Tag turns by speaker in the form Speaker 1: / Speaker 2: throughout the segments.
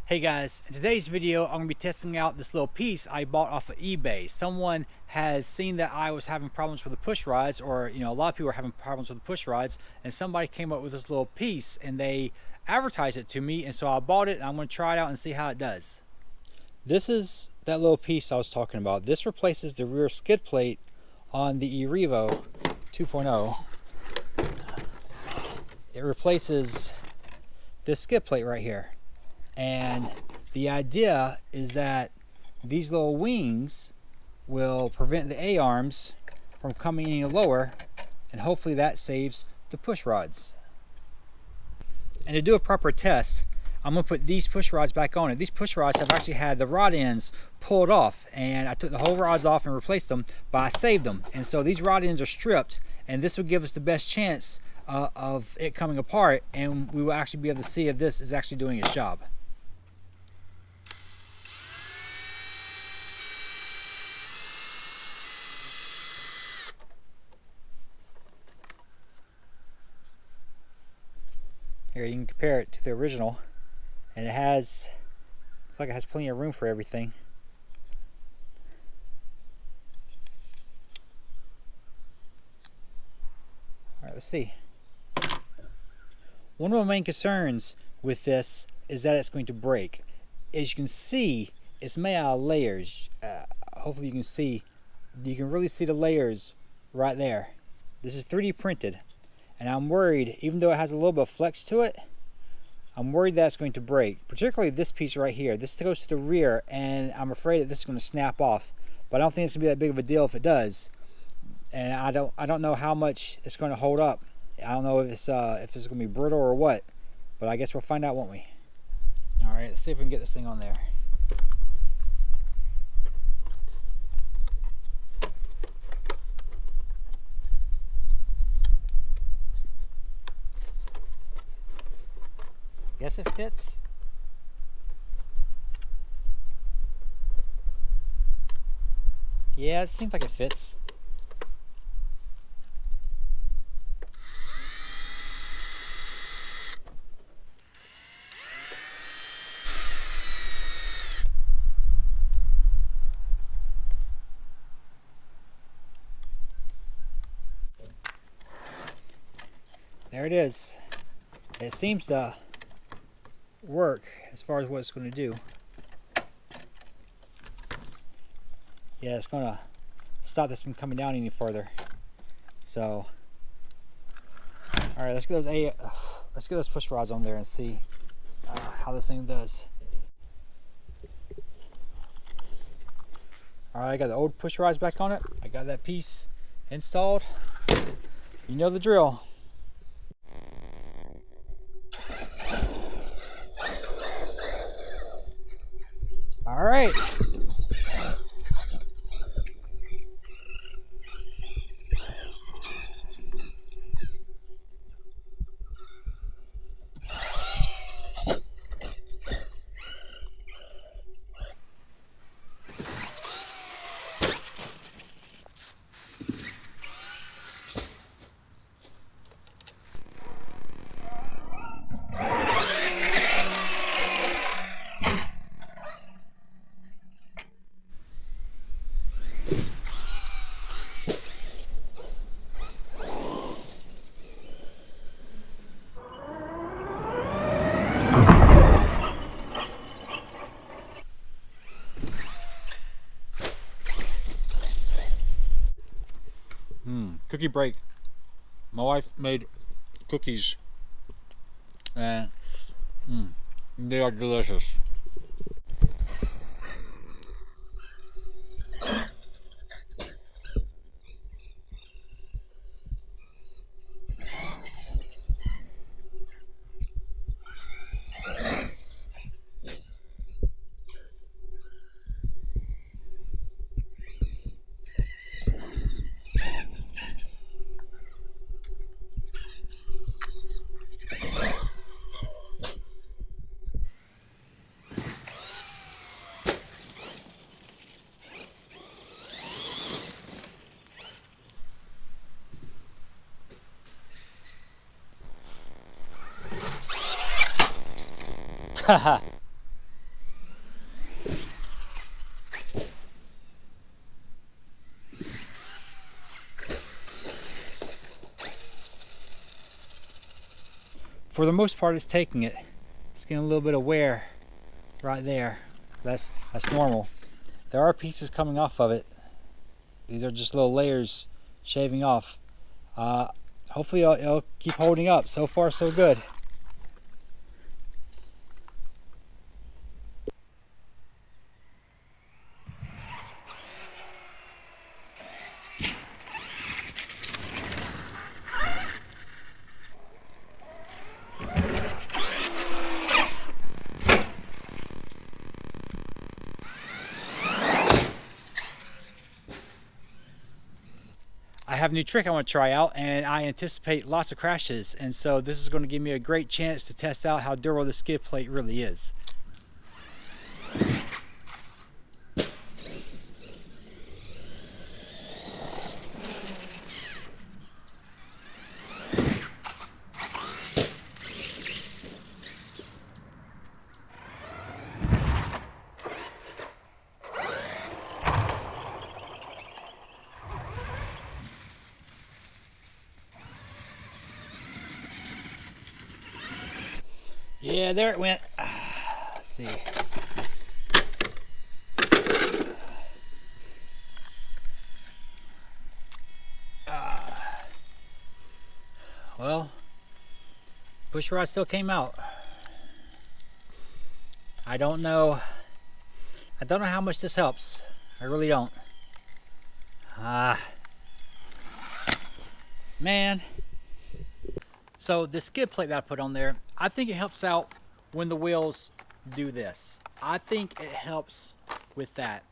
Speaker 1: Hey guys, in today's video I'm going to be testing out this little piece I bought off of eBay. Someone has seen that I was having problems with the push rods, or a lot of people are having problems with the push rods, and somebody came up with this little piece and they advertised it to me, and so I bought it and I'm going to try it out and see how it does. This is that little piece I was talking about. This replaces the rear skid plate on the E Revo 2.0. It replaces this skid plate right here. And the idea is that these little wings will prevent the A-arms from coming any lower, and hopefully that saves the push rods. And to do a proper test, I'm going to put these push rods back on it. These push rods have actually had the rod ends pulled off, and I took the whole rods off and replaced them, but I saved them. And so these rod ends are stripped, and this will give us the best chance of it coming apart, and we will actually be able to see if this is actually doing its job. Here you can compare it to the original, and it looks like it has plenty of room for everything. Alright, let's see. One of my main concerns with this is that it's going to break. As you can see, it's made out of layers. Hopefully you can really see the layers right there. This is 3D printed. And I'm worried, even though it has a little bit of flex to it, I'm worried that it's going to break. Particularly this piece right here. This goes to the rear, and I'm afraid that this is going to snap off. But I don't think it's going to be that big of a deal if it does. And I don't know how much it's going to hold up. I don't know if it's going to be brittle or what. But I guess we'll find out, won't we? All right, let's see if we can get this thing on there. Guess it fits. Yeah, it seems like it fits. There it is. It seems to work as far as what it's going to do. Yeah, it's going to stop this from coming down any further. So, all right, let's get those push rods on there and see how this thing does. All right, I got the old push rods back on it. I got that piece installed. You know the drill. All right. Cookie break. My wife made cookies, and they are delicious. for the most part, it's taking it. It's getting a little bit of wear right there. That's normal. There are pieces coming off of it. These are just little layers shaving off. Hopefully it'll keep holding up. So far, so good. I have a new trick I want to try out, and I anticipate lots of crashes, and so this is going to give me a great chance to test out how durable the skid plate really is. Yeah, there it went. Let's see. Well, push rod still came out. I don't know how much this helps. I really don't. Man. So the skid plate that I put on there, I think it helps out when the wheels do this. I think it helps with that.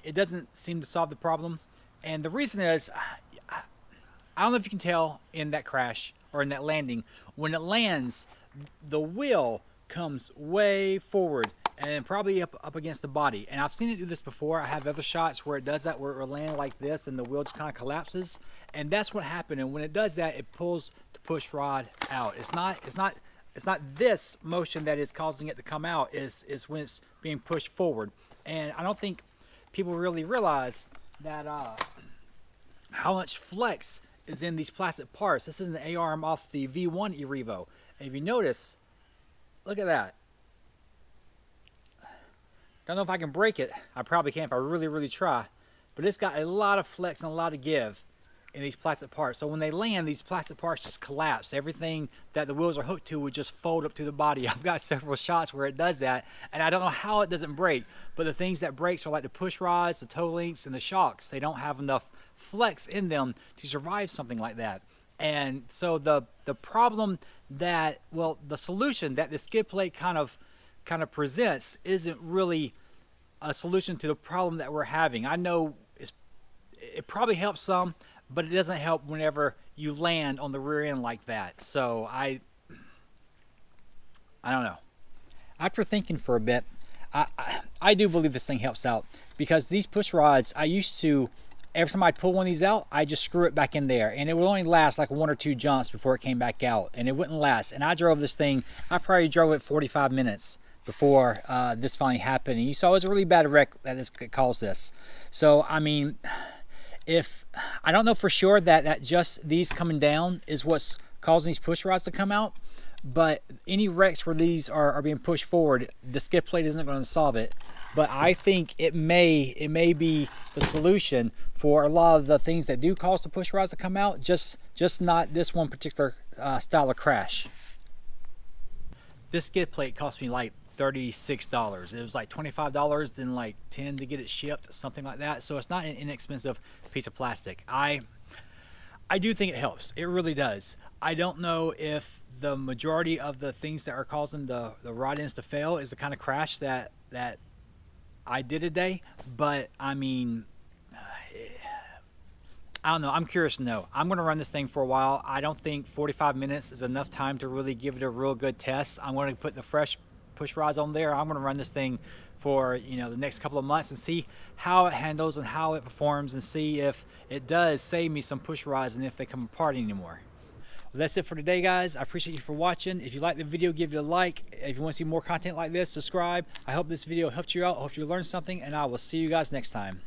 Speaker 1: It doesn't seem to solve the problem. And the reason is, I don't know if you can tell in that crash or in that landing, when it lands, the wheel comes way forward and probably up against the body. And I've seen it do this before. I have other shots where it does that, where it will land like this and the wheel just kind of collapses. And that's what happened. And when it does that, it pulls the push rod out. It's not this motion that is causing it to come out. Is when it's being pushed forward. And I don't think people really realize that how much flex is in these plastic parts. This is an A-arm off the V1 E Revo. And if you notice, look at that. Don't know if I can break it. I probably can if I really try. But it's got a lot of flex and a lot of give in these plastic parts. So when they land, these plastic parts just collapse. Everything that the wheels are hooked to would just fold up to the body. I've got several shots where it does that, and I don't know how it doesn't break. But the things that breaks are like the push rods, the toe links, and the shocks. They don't have enough flex in them to survive something like that. And so the problem that, well, the solution that the skid plate kind of presents isn't really a solution to the problem that we're having. I know it probably helps some, but it doesn't help whenever you land on the rear end like that. So I don't know. After thinking for a bit, I do believe this thing helps out, because these push rods, I used to, every time I'd pull one of these out, I just screw it back in there, and it would only last like 1 or 2 jumps before it came back out, and it wouldn't last. And I drove this thing, I probably drove it 45 minutes before this finally happened. And you saw it was a really bad wreck that caused this. So I mean, if I don't know for sure that just these coming down is what's causing these push rods to come out, but any wrecks where these are being pushed forward, the skid plate isn't going to solve it. But I think it may be the solution for a lot of the things that do cause the push rods to come out, just not this one particular style of crash. This skid plate cost me like $36. It was like $25, then like $10 to get it shipped, something like that. So it's not an inexpensive piece of plastic. I do think it helps. It really does. I don't know if the majority of the things that are causing the rod ends to fail is the kind of crash that I did today, but I mean, I don't know. I'm curious to know. I'm going to run this thing for a while. I don't think 45 minutes is enough time to really give it a real good test. I'm going to put the fresh push rods on there. I'm going to run this thing for the next couple of months and see how it handles and how it performs, and see if it does save me some push rods and if they come apart anymore. Well, that's it for today, guys. I appreciate you for watching. If you like the video, give it a like. If you want to see more content like this, subscribe. I hope this video helped you out. I hope you learned something, and I will see you guys next time.